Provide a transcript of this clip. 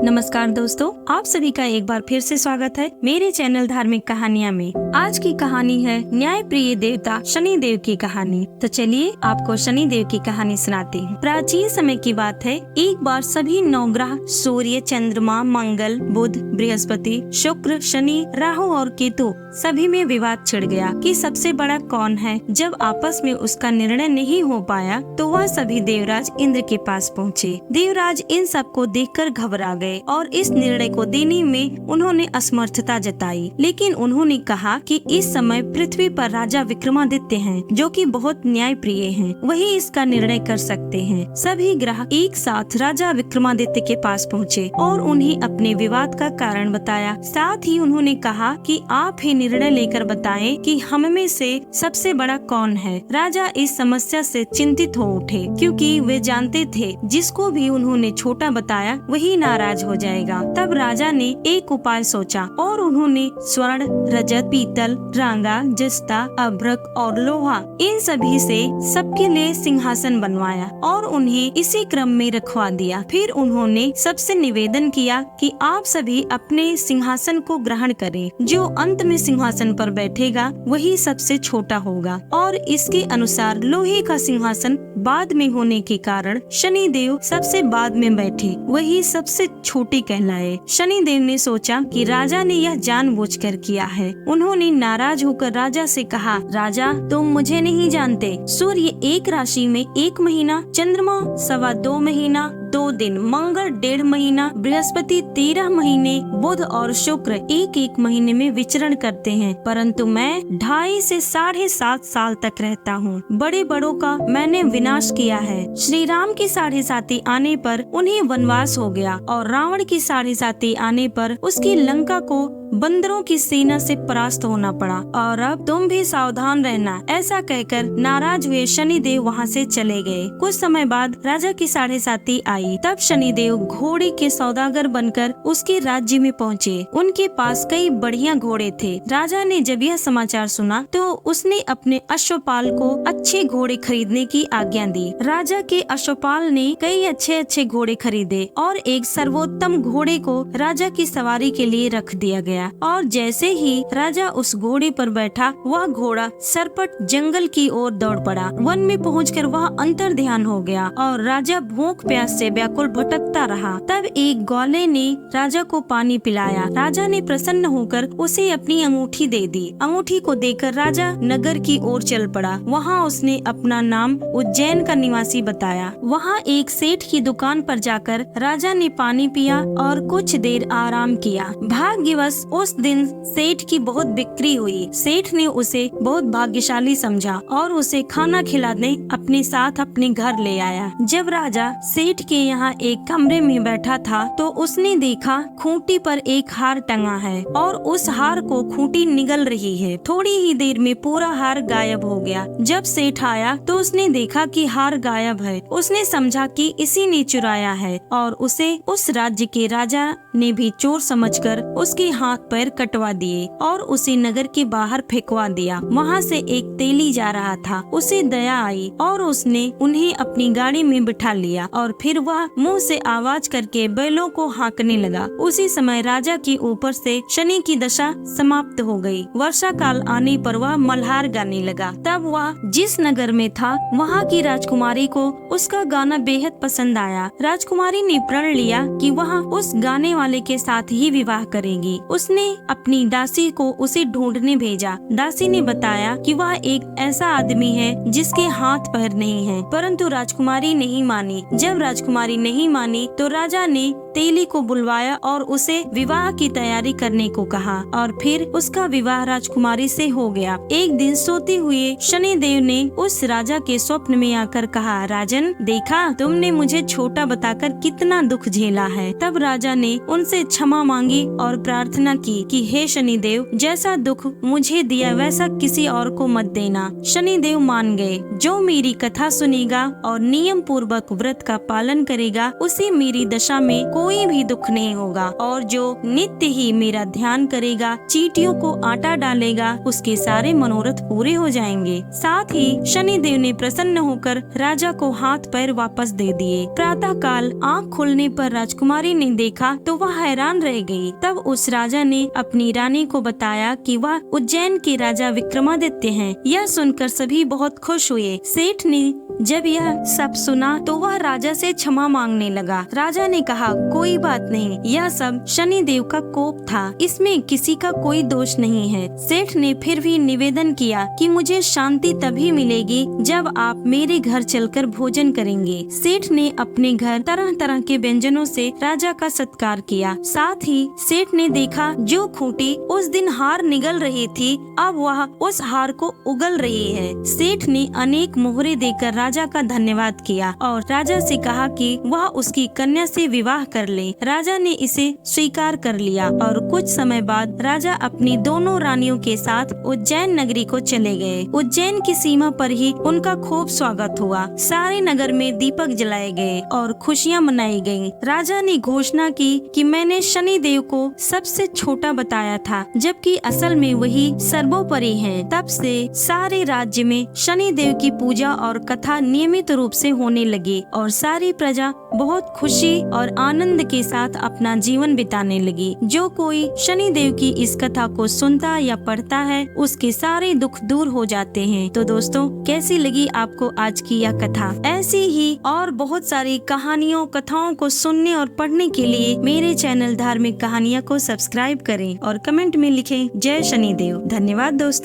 नमस्कार दोस्तों, आप सभी का एक बार फिर से स्वागत है मेरे चैनल धार्मिक कहानियाँ में। आज की कहानी है न्याय प्रिय देवता शनि देव की कहानी। तो चलिए आपको शनि देव की कहानी सुनाते हैं। प्राचीन समय की बात है, एक बार सभी नवग्रह सूर्य, चंद्रमा, मंगल, बुध, बृहस्पति, शुक्र, शनि, राहु और केतु सभी में विवाद छिड़ गया कि सबसे बड़ा कौन है। जब आपस में उसका निर्णय नहीं हो पाया तो वह सभी देवराज इंद्र के पास पहुँचे। देवराज इन सबको देखकर घबरा गए और इस निर्णय को देने में उन्होंने असमर्थता जताई। लेकिन उन्होंने कहा कि इस समय पृथ्वी पर राजा विक्रमादित्य हैं, जो कि बहुत न्याय प्रिय हैं। वही इसका निर्णय कर सकते हैं। सभी ग्रह एक साथ राजा विक्रमादित्य के पास पहुँचे और उन्हें अपने विवाद का कारण बताया। साथ ही उन्होंने कहा कि आप ही निर्णय लेकर बताएं कि हम में से सबसे बड़ा कौन है। राजा इस समस्या से चिंतित हो उठे, क्योंकि वे जानते थे जिसको भी उन्होंने छोटा बताया वही नाराज हो जाएगा। तब राजा ने एक उपाय सोचा और उन्होंने स्वर्ण, रजत, पीतल, रांगा, जस्ता, अभ्रक और लोहा इन सभी से सबके लिए सिंहासन बनवाया और उन्हें इसी क्रम में रखवा दिया। फिर उन्होंने सबसे निवेदन किया कि आप सभी अपने सिंहासन को ग्रहण करें। जो अंत में सिंहासन पर बैठेगा वही सबसे छोटा होगा। और इसके अनुसार लोहे का सिंहासन बाद में होने के कारण शनि देव सबसे बाद में बैठे, वही सबसे छोटे कहलाए। शनि देव ने सोचा कि राजा ने यह जानबूझकर किया है। उन्होंने नाराज होकर राजा से कहा, राजा तुम मुझे नहीं जानते। सूर्य एक राशि में 1 महीना, चंद्रमा 2.25 महीना 2 दिन, मंगल 1.5 महीना, बृहस्पति 13 महीने, बुध और शुक्र 1-1 महीने में विचरण करते हैं, परंतु मैं 2.5 से 7.5 साल तक रहता हूँ। बड़े बड़ों का मैंने विनाश किया है। श्री राम की 7.5 आने पर उन्हें वनवास हो गया और रावण की 7.5 आने पर उसकी लंका को बंदरों की सेना से परास्त होना पड़ा। और अब तुम भी सावधान रहना। ऐसा कहकर नाराज हुए शनि देव वहाँ से चले गए। कुछ समय बाद राजा की 7.5 आई। तब शनि देव घोड़े के सौदागर बनकर उसके राज्य में पहुँचे। उनके पास कई बढ़िया घोड़े थे। राजा ने जब यह समाचार सुना तो उसने अपने अश्वपाल को अच्छे घोड़े खरीदने की आज्ञा दी। राजा के अश्वपाल ने कई अच्छे घोड़े खरीदे और एक सर्वोत्तम घोड़े को राजा की सवारी के लिए रख दिया गया। और जैसे ही राजा उस घोड़े पर बैठा, वह घोड़ा सरपट जंगल की ओर दौड़ पड़ा। वन में पहुंचकर वह अंतर ध्यान हो गया और राजा भूख प्यास से व्याकुल भटकता रहा। तब एक ग्वाले ने राजा को पानी पिलाया। राजा ने प्रसन्न होकर उसे अपनी अंगूठी दे दी। अंगूठी को देकर राजा नगर की ओर चल पड़ा। वहाँ उसने अपना नाम उज्जैन का निवासी बताया। वहाँ एक सेठ की दुकान पर जाकर राजा ने पानी पिया और कुछ देर आराम किया। भाग्यवश उस दिन सेठ की बहुत बिक्री हुई। सेठ ने उसे बहुत भाग्यशाली समझा और उसे खाना खिलाने अपने साथ अपने घर ले आया। जब राजा सेठ के यहाँ एक कमरे में बैठा था तो उसने देखा खूंटी पर एक हार टंगा है और उस हार को खूंटी निगल रही है। थोड़ी ही देर में पूरा हार गायब हो गया। जब सेठ आया तो उसने देखा कि हार गायब है। उसने समझा कि इसी ने चुराया है और उसे उस राज्य के राजा ने भी चोर समझकर उसके हाथ पैर कटवा दिए और उसे नगर के बाहर फेंकवा दिया। वहाँ से एक तेली जा रहा था। उसे दया आई और उसने उन्हें अपनी गाड़ी में बिठा लिया और फिर वह मुंह से आवाज करके बैलों को हाँकने लगा। उसी समय राजा के ऊपर से शनि की दशा समाप्त हो गई। वर्षा काल आने पर वह मल्हार गाने लगा। तब वह जिस नगर में था वहाँ की राजकुमारी को उसका गाना बेहद पसंद आया। राजकुमारी ने प्रण लिया कि वह उस गाने वाले के साथ ही विवाह करेगी। उसने अपनी दासी को उसे ढूंढने भेजा। दासी ने बताया कि वह एक ऐसा आदमी है जिसके हाथ पैर नहीं है, परंतु राजकुमारी नहीं मानी। जब राजकुमारी नहीं मानी तो राजा ने तेली को बुलवाया और उसे विवाह की तैयारी करने को कहा और फिर उसका विवाह राजकुमारी से हो गया। एक दिन सोते हुए शनि देव ने उस राजा के स्वप्न में आकर कहा, राजन देखा तुमने मुझे छोटा बताकर कितना दुख झेला है। तब राजा ने उनसे क्षमा मांगी और प्रार्थना की कि हे शनि देव, जैसा दुख मुझे दिया वैसा किसी और को मत देना। शनि देव मान गए। जो मेरी कथा सुनेगा और नियम पूर्वक व्रत का पालन करेगा उसे मेरी दशा में कोई भी दुख नहीं होगा, और जो नित्य ही मेरा ध्यान करेगा, चींटियों को आटा डालेगा, उसके सारे मनोरथ पूरे हो जाएंगे। साथ ही शनिदेव ने प्रसन्न होकर राजा को हाथ पैर वापस दे दिए। प्रातः काल आँख खुलने पर राजकुमारी ने देखा तो वह हैरान रह गई। तब उस राजा ने अपनी रानी को बताया कि वह उज्जैन के राजा विक्रमादित्य हैं। यह सुनकर सभी बहुत खुश हुए। सेठ ने जब यह सब सुना तो वह राजा से क्षमा मांगने लगा। राजा ने कहा, कोई बात नहीं, यह सब शनि देव का कोप था, इसमें किसी का कोई दोष नहीं है। सेठ ने फिर भी निवेदन किया कि मुझे शांति तभी मिलेगी जब आप मेरे घर चलकर भोजन करेंगे। सेठ ने अपने घर तरह तरह के व्यंजनों से राजा का सत्कार किया। साथ ही सेठ ने देखा जो खूंटी उस दिन हार निगल रही थी, अब वह उस हार को उगल रही है। सेठ ने अनेक मोहरे देकर राजा का धन्यवाद किया और राजा से कहा कि वह उसकी कन्या से विवाह कर ले। राजा ने इसे स्वीकार कर लिया और कुछ समय बाद राजा अपनी दोनों रानियों के साथ उज्जैन नगरी को चले गए। उज्जैन की सीमा पर ही उनका खूब स्वागत हुआ। सारे नगर में दीपक जलाए गए और खुशियाँ मनाई गयी। राजा ने घोषणा की कि मैंने शनि देव को सबसे छोटा बताया था, जबकि असल में वही सर्वोपरि हैं। तब से सारे राज्य में शनि देव की पूजा और कथा नियमित रूप से होने लगी और सारी प्रजा बहुत खुशी और आनंद के साथ अपना जीवन बिताने लगी। जो कोई शनि देव की इस कथा को सुनता या पढ़ता है, उसके सारे दुख दूर हो जाते हैं। तो दोस्तों, कैसी लगी आपको आज की यह कथा? ऐसी ही और बहुत सारी कहानियों कथाओं को सुनने और पढ़ने के लिए मेरे चैनल धार्मिक कहानियाँ को सब्सक्राइब करें और कमेंट में लिखें जय शनिदेव। धन्यवाद दोस्तों।